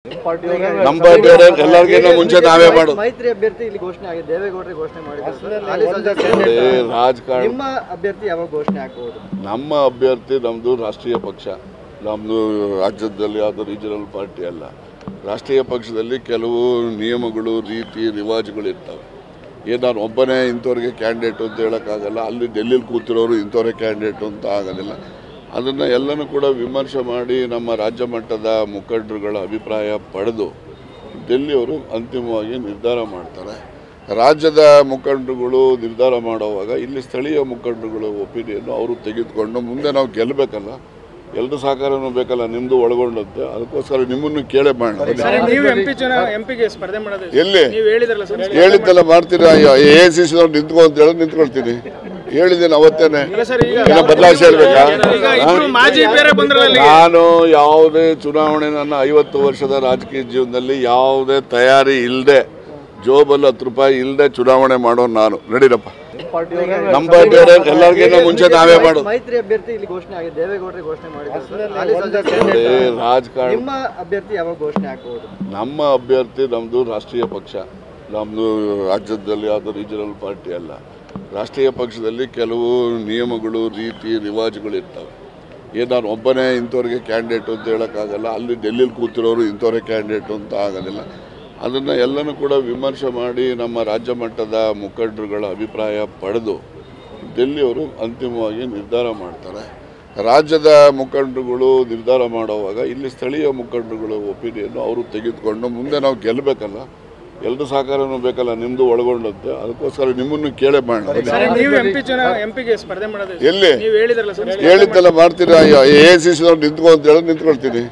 ನಮ್ಮ ಪಾರ್ಟಿಯವರೇ ಎಲ್ಲರಿಗಿಂತ ಮುಂಚೆ ನಾವೇ ಮಾಡೋದು. ಮೈತ್ರಿ ಅಭ್ಯರ್ಥಿ ಇಲ್ಲಿ ಘೋಷಣೆ ಆಗಿದೆ, ದೇವೇಗೌಡರು ಘೋಷಣೆ ಮಾಡಿದ್ದಾರೆ. ರಾಜಕಾರಣ ನಿಮ್ಮ ಅಭ್ಯರ್ಥಿ ಯಾವಾಗ ಘೋಷಣೆ ಆಗಬಹುದು? ನಮ್ಮ ಅಭ್ಯರ್ಥಿ ನಮ್ಮದು ರಾಷ್ಟ್ರೀಯ ಪಕ್ಷ, ನಮ್ಮದು ರಾಜ್ಯದಲ್ಲಿ ಯಾವುದೋ ರೀಜನಲ್ ಪಾರ್ಟಿ ಅಲ್ಲ. ರಾಷ್ಟ್ರೀಯ ಪಕ್ಷದಲ್ಲಿ ಕೆಲವು ನಿಯಮಗಳು, ರೀತಿ ರಿವಾಜುಗಳು ಇರ್ತವೆ. ನಾನು ಒಬ್ಬನೇ ಇಂಥವ್ರಿಗೆ ಕ್ಯಾಂಡಿಡೇಟು ಅಂತ ಹೇಳೋಕ್ಕಾಗಲ್ಲ. ಅಲ್ಲಿ ಡೆಲ್ಲಿಲಿ ಕೂತಿರೋರು ಇಂಥವ್ರೇ ಕ್ಯಾಂಡಿಡೇಟು ಅಂತ ಆಗೋದಿಲ್ಲ. ಅದನ್ನು ಎಲ್ಲನೂ ಕೂಡ ವಿಮರ್ಶೆ ಮಾಡಿ ನಮ್ಮ ರಾಜ್ಯ ಮಟ್ಟದ ಮುಖಂಡರುಗಳ ಅಭಿಪ್ರಾಯ ಪಡೆದು ಡೆಲ್ಲಿಯವರು ಅಂತಿಮವಾಗಿ ನಿರ್ಧಾರ ಮಾಡ್ತಾರೆ. ರಾಜ್ಯದ ಮುಖಂಡರುಗಳು ನಿರ್ಧಾರ ಮಾಡುವಾಗ ಇಲ್ಲಿ ಸ್ಥಳೀಯ ಮುಖಂಡರುಗಳ ಒಪಿನಿಯನ್ನು ಅವರು ತೆಗೆದುಕೊಂಡು ಮುಂದೆ ನಾವು ಗೆಲ್ಲಬೇಕಲ್ಲ, ಎಲ್ಲರೂ ಸಹಕಾರನೂ ಬೇಕಲ್ಲ, ನಿಮ್ಮದು ಒಳಗೊಂಡಂತೆ. ಅದಕ್ಕೋಸ್ಕರ ನಿಮ್ಮನ್ನು ಕೇಳೇ ಮಾಡೋಣ. ಎಲ್ಲಿ ಹೇಳಿದ್ದೆಲ್ಲ ಮಾಡ್ತೀರಾ? AICC ನಿಂತ್ಕೊ ಅಂತ ಹೇಳಿ ನಿಂತ್ಕೊಳ್ತೀನಿ. ಹೇಳಿದ್ದೇನೆ ಅವತ್ತೇನೆ. ಬದಲಾಯಿಸಿ ಹೇಳ್ಬೇಕಾ? ನಾನು ಯಾವುದೇ ಚುನಾವಣೆ, ನನ್ನ 50 ವರ್ಷದ ರಾಜಕೀಯ ಜೀವನದಲ್ಲಿ ಯಾವುದೇ ತಯಾರಿ ಇಲ್ಲದೆ, ಜೋಬಲ್ಲಿ 10 ರೂಪಾಯಿ ಇಲ್ಲದೆ ಚುನಾವಣೆ ಮಾಡೋನು ನಾನು. ನಡೀರಪ್ಪ. ನಮ್ಮ ಪಾರ್ಟಿಯವರೇ ಎಲ್ಲರಿಗಿಂತ ಮುಂಚೆ ನಾವೇ ಮಾಡೋದು. ಮೈತ್ರಿ ಅಭ್ಯರ್ಥಿ ಇಲ್ಲಿ ಘೋಷಣೆ ಆಗಿದೆ, ದೇವೇಗೌಡರು ಘೋಷಣೆ ಮಾಡಿದ್ದಾರೆ. ರಾಜಕಾರಣ. ನಿಮ್ಮ ಅಭ್ಯರ್ಥಿ ಯಾವಾಗ ಘೋಷಣೆ ಆಗಬಹುದು? ನಮ್ಮ ಅಭ್ಯರ್ಥಿ ನಮ್ಮದು ರಾಷ್ಟ್ರೀಯ ಪಕ್ಷ, ನಮ್ಮದು ರಾಜ್ಯದಲ್ಲಿ ಯಾವುದೋ ರೀಜನಲ್ ಪಾರ್ಟಿ ಅಲ್ಲ. ರಾಷ್ಟ್ರೀಯ ಪಕ್ಷದಲ್ಲಿ ಕೆಲವು ನಿಯಮಗಳು, ರೀತಿ ರಿವಾಜುಗಳು ಇರ್ತವೆ. ನಾನು ಒಬ್ಬನೇ ಇಂಥವ್ರಿಗೆ ಕ್ಯಾಂಡಿಡೇಟು ಅಂತ ಹೇಳೋಕ್ಕಾಗಲ್ಲ. ಅಲ್ಲಿ ಡೆಲ್ಲಿಲಿ ಕೂತಿರೋರು ಇಂಥವ್ರೇ ಕ್ಯಾಂಡಿಡೇಟು ಅಂತ ಆಗೋದಿಲ್ಲ. ಅದನ್ನು ಎಲ್ಲನೂ ಕೂಡ ವಿಮರ್ಶೆ ಮಾಡಿ ನಮ್ಮ ರಾಜ್ಯ ಮಟ್ಟದ ಮುಖಂಡರುಗಳ ಅಭಿಪ್ರಾಯ ಪಡೆದು ಡೆಲ್ಲಿಯವರು ಅಂತಿಮವಾಗಿ ನಿರ್ಧಾರ ಮಾಡ್ತಾರೆ. ರಾಜ್ಯದ ಮುಖಂಡರುಗಳು ನಿರ್ಧಾರ ಮಾಡುವಾಗ ಇಲ್ಲಿ ಸ್ಥಳೀಯ ಮುಖಂಡರುಗಳ ಒಪಿನಿಯನ್ನು ಅವರು ತೆಗೆದುಕೊಂಡು ಮುಂದೆ ನಾವು ಗೆಲ್ಲಬೇಕಲ್ಲ, ಎಲ್ಲರೂ ಸಹಕಾರನೂ ಬೇಕಲ್ಲ, ನಿಮ್ಮದು ಒಳಗೊಂಡಂತೆ. ಅದಕ್ಕೋಸ್ಕರ ನಿಮ್ಮನ್ನು ಕೇಳೇ ಮಾಡೋಣ. ಎಲ್ಲಿ ಹೇಳಿದ್ದೆಲ್ಲ ಮಾಡ್ತೀರಾ? AICC ನಿಂತ್ಕೊ ಅಂತ ಹೇಳಿ ನಿಂತ್ಕೊಳ್ತೀನಿ.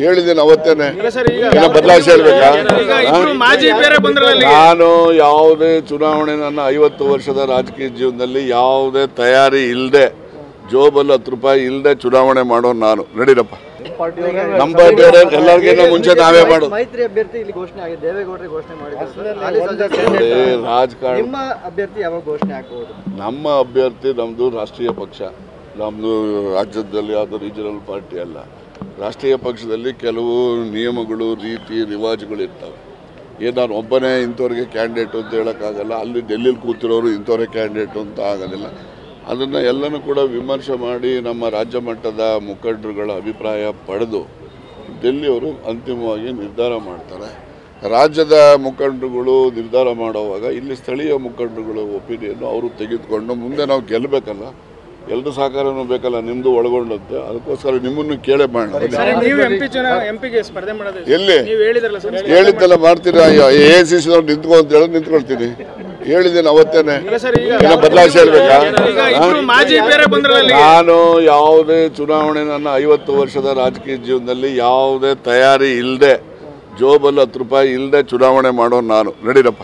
ಹೇಳಿದ್ದೇನೆ ಅವತ್ತೇನೆ. ಬದಲಾಯಿಸಿ ಹೇಳ್ಬೇಕಾ? ನಾನು ಯಾವುದೇ ಚುನಾವಣೆ, ನನ್ನ 50 ವರ್ಷದ ರಾಜಕೀಯ ಜೀವನದಲ್ಲಿ ಯಾವುದೇ ತಯಾರಿ ಇಲ್ಲದೆ, ಜೋಬಲ್ಲಿ 10 ರೂಪಾಯಿ ಇಲ್ಲದೆ ಚುನಾವಣೆ ಮಾಡೋನು ನಾನು. ನಡೀರಪ್ಪ. ನಮ್ಮ ಪಾರ್ಟಿಯವರೇ ಎಲ್ಲರಿಗಿಂತ ಮುಂಚೆ ನಾವೇ ಮಾಡೋದು. ಮೈತ್ರಿ ಅಭ್ಯರ್ಥಿ ಇಲ್ಲಿ ಘೋಷಣೆ ಆಗಿದೆ, ದೇವೇಗೌಡರು ಘೋಷಣೆ ಮಾಡಿದ್ದಾರೆ. ರಾಜಕಾರಣ. ನಿಮ್ಮ ಅಭ್ಯರ್ಥಿ ಯಾವಾಗ ಘೋಷಣೆ ಆಗಬಹುದು? ನಮ್ಮ ಅಭ್ಯರ್ಥಿ ನಮ್ಮದು ರಾಷ್ಟ್ರೀಯ ಪಕ್ಷ, ನಮ್ಮದು ರಾಜ್ಯದಲ್ಲಿ ಯಾವುದೋ ರೀಜನಲ್ ಪಾರ್ಟಿ ಅಲ್ಲ. ರಾಷ್ಟ್ರೀಯ ಪಕ್ಷದಲ್ಲಿ ಕೆಲವು ನಿಯಮಗಳು, ರೀತಿ ರಿವಾಜುಗಳು ಇರ್ತವೆ. ನಾನು ಒಬ್ಬನೇ ಇಂಥವ್ರಿಗೆ ಕ್ಯಾಂಡಿಡೇಟು ಅಂತ ಹೇಳೋಕ್ಕಾಗಲ್ಲ. ಅಲ್ಲಿ ಡೆಲ್ಲಿಲಿ ಕೂತಿರೋರು ಇಂಥವ್ರೇ ಕ್ಯಾಂಡಿಡೇಟು ಅಂತ ಆಗೋದಿಲ್ಲ. ಅದನ್ನು ಎಲ್ಲನೂ ಕೂಡ ವಿಮರ್ಶೆ ಮಾಡಿ ನಮ್ಮ ರಾಜ್ಯ ಮಟ್ಟದ ಮುಖಂಡರುಗಳ ಅಭಿಪ್ರಾಯ ಪಡೆದು ಡೆಲ್ಲಿಯವರು ಅಂತಿಮವಾಗಿ ನಿರ್ಧಾರ ಮಾಡ್ತಾರೆ. ರಾಜ್ಯದ ಮುಖಂಡರುಗಳು ನಿರ್ಧಾರ ಮಾಡುವಾಗ ಇಲ್ಲಿ ಸ್ಥಳೀಯ ಮುಖಂಡರುಗಳ ಒಪಿನಿಯನ್ನು ಅವರು ತೆಗೆದುಕೊಂಡು ಮುಂದೆ ನಾವು ಗೆಲ್ಲಬೇಕಲ್ಲ, ಎಲ್ಲರೂ ಸಹಕಾರನೂ ಬೇಕಲ್ಲ, ನಿಮ್ಮದು ಒಳಗೊಂಡಂತೆ. ಅದಕ್ಕೋಸ್ಕರ ನಿಮ್ಮನ್ನು ಕೇಳೇ ಮಾಡೋಣ. ಎಲ್ಲಿ ಹೇಳಿದ್ದೆಲ್ಲ ಮಾಡ್ತೀರಾ? AICC ನಿಂತ್ಕೊ ಅಂತ ಹೇಳಿ ನಿಂತ್ಕೊಳ್ತೀನಿ. ಹೇಳಿದ್ದೇನೆ ಅವತ್ತೇನೆ. ಬದಲಾಯಿಸಿ ಹೇಳ್ಬೇಕಾ? ನಾನು ಯಾವುದೇ ಚುನಾವಣೆ, ನನ್ನ 50 ವರ್ಷದ ರಾಜಕೀಯ ಜೀವನದಲ್ಲಿ ಯಾವುದೇ ತಯಾರಿ ಇಲ್ಲದೆ, ಜೋಬಲ್ಲಿ 10 ರೂಪಾಯಿ ಇಲ್ಲದೆ ಚುನಾವಣೆ ಮಾಡೋನು ನಾನು. ನಡೀರಪ್ಪ.